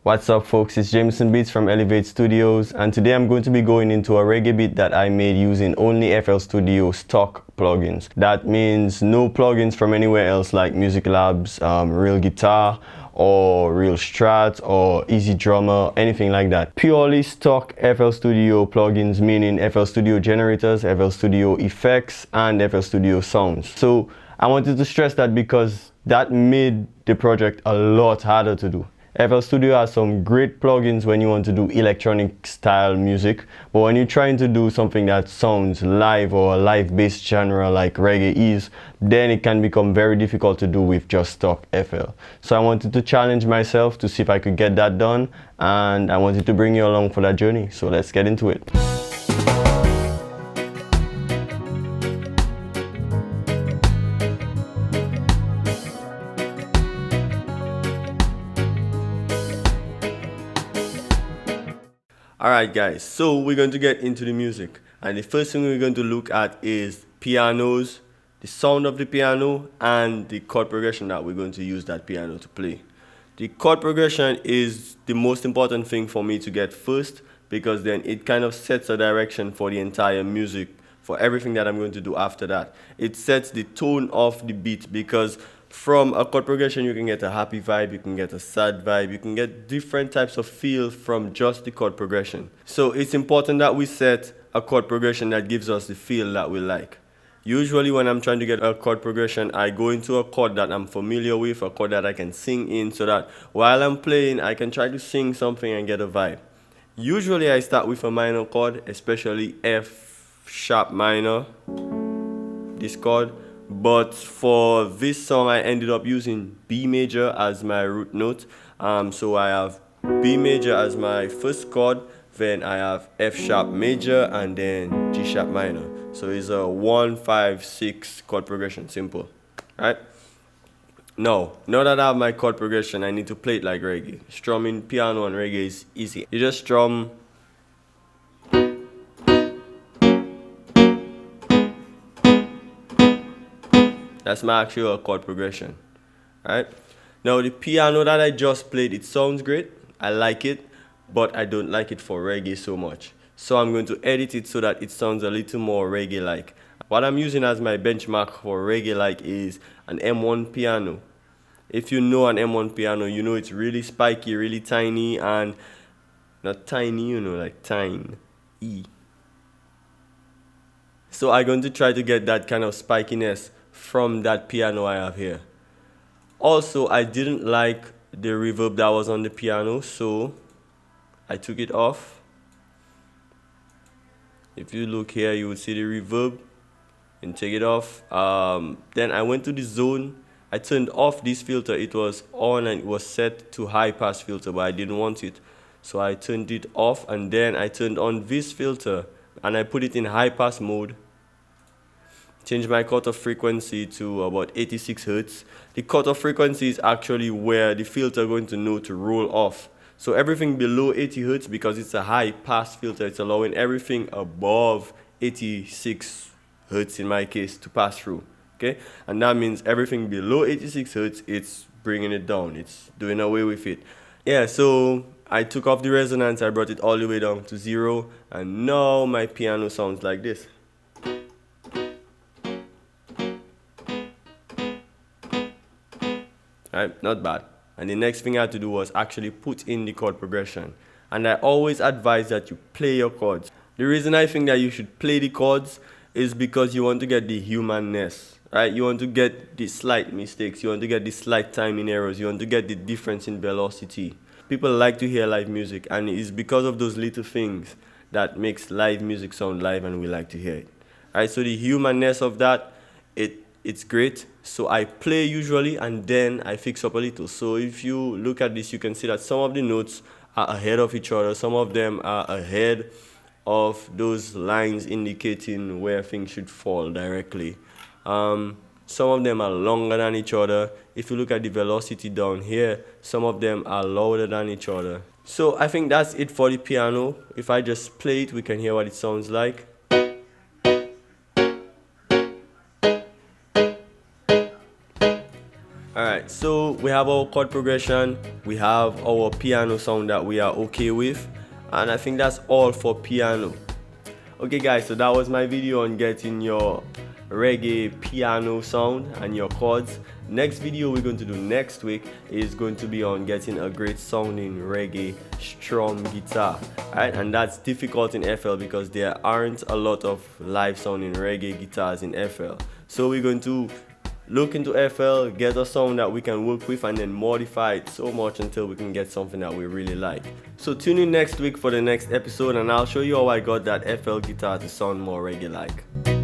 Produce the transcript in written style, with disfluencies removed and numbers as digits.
What's up folks, it's Jameson Beats from Elevate Studios, and today I'm going to be going into a reggae beat that I made using only FL Studio stock plugins. That means no plugins from anywhere else like Music Labs, Real Guitar, or Real Strat, or Easy Drummer, anything like that. Purely stock FL Studio plugins, meaning FL Studio generators, FL Studio effects, and FL Studio sounds. So I wanted to stress that because that made the project a lot harder to do. FL Studio has some great plugins when you want to do electronic style music, but when you're trying to do something that sounds live or a live based genre like reggae is, then it can become very difficult to do with just stock FL. So I wanted to challenge myself to see if I could get that done, and I wanted to bring you along for that journey. So let's get into it. Alright guys, so we're going to get into the music, and the first thing we're going to look at is pianos, the sound of the piano, and the chord progression that we're going to use that piano to play. The chord progression is the most important thing for me to get first, because then it kind of sets a direction for the entire music, for everything that I'm going to do after that. It sets the tone of the beat, because from a chord progression you can get a happy vibe, you can get a sad vibe, you can get different types of feel from just the chord progression. So it's important that we set a chord progression that gives us the feel that we like. Usually when I'm trying to get a chord progression, I go into a chord that I'm familiar with, a chord that I can sing in, so that while I'm playing I can try to sing something and get a vibe. Usually I start with a minor chord, especially F sharp minor, this chord. But for this song I ended up using B major as my root note. So I have B major as my first chord, then I have F sharp major, and then G sharp minor. So it's a 1, 5, 6 chord progression, simple, right? Now that I have my chord progression, I need to play it like reggae. Strumming piano and reggae is easy. You just strum. That's my actual chord progression, right? Now the piano that I just played, it sounds great, I like it, but I don't like it for reggae so much. So I'm going to edit it so that it sounds a little more reggae-like. What I'm using as my benchmark for reggae-like is an M1 piano. If you know an M1 piano, you know it's really spiky, really tiny, and not tiny, you know, like tiny, E. So I'm going to try to get that kind of spikiness from that piano I have here. Also, I didn't like the reverb that was on the piano, so I took it off. If you look here, you will see the reverb, and take it off. Then I went to the zone. I turned off this filter. It was on and it was set to high pass filter, but I didn't want it, so I turned it off, and then I turned on this filter and I put it in high pass mode. Change my cutoff frequency to about 86 Hertz. The cutoff frequency is actually where the filter is going to know to roll off. So everything below 80 Hertz, because it's a high pass filter, it's allowing everything above 86 Hertz in my case to pass through. Okay? And that means everything below 86 Hertz, it's bringing it down. It's doing away with it. Yeah, so I took off the resonance, I brought it all the way down to 0, and now my piano sounds like this. Right, not bad. And the next thing I had to do was actually put in the chord progression. And I always advise that you play your chords. The reason I think that you should play the chords is because you want to get the humanness, right? You want to get the slight mistakes, you want to get the slight timing errors, you want to get the difference in velocity. People like to hear live music, and it's because of those little things that makes live music sound live, and we like to hear it. Right? So the humanness of that, it's great. So I play usually, and then I fix up a little. So if you look at this, you can see that some of the notes are ahead of each other. Some of them are ahead of those lines indicating where things should fall directly. Some of them are longer than each other. If you look at the velocity down here, some of them are louder than each other. So I think that's it for the piano. If I just play it, we can hear what it sounds like. Alright, so we have our chord progression, we have our piano sound that we are okay with, and I think that's all for piano. Okay guys, so that was my video on getting your reggae piano sound and your chords. Next video we're going to do next week is going to be on getting a great sounding reggae strum guitar. Alright, and that's difficult in FL because there aren't a lot of live sounding reggae guitars in FL. So we're going to look into FL, get a sound that we can work with, and then modify it so much until we can get something that we really like. So tune in next week for the next episode, and I'll show you how I got that FL guitar to sound more reggae like.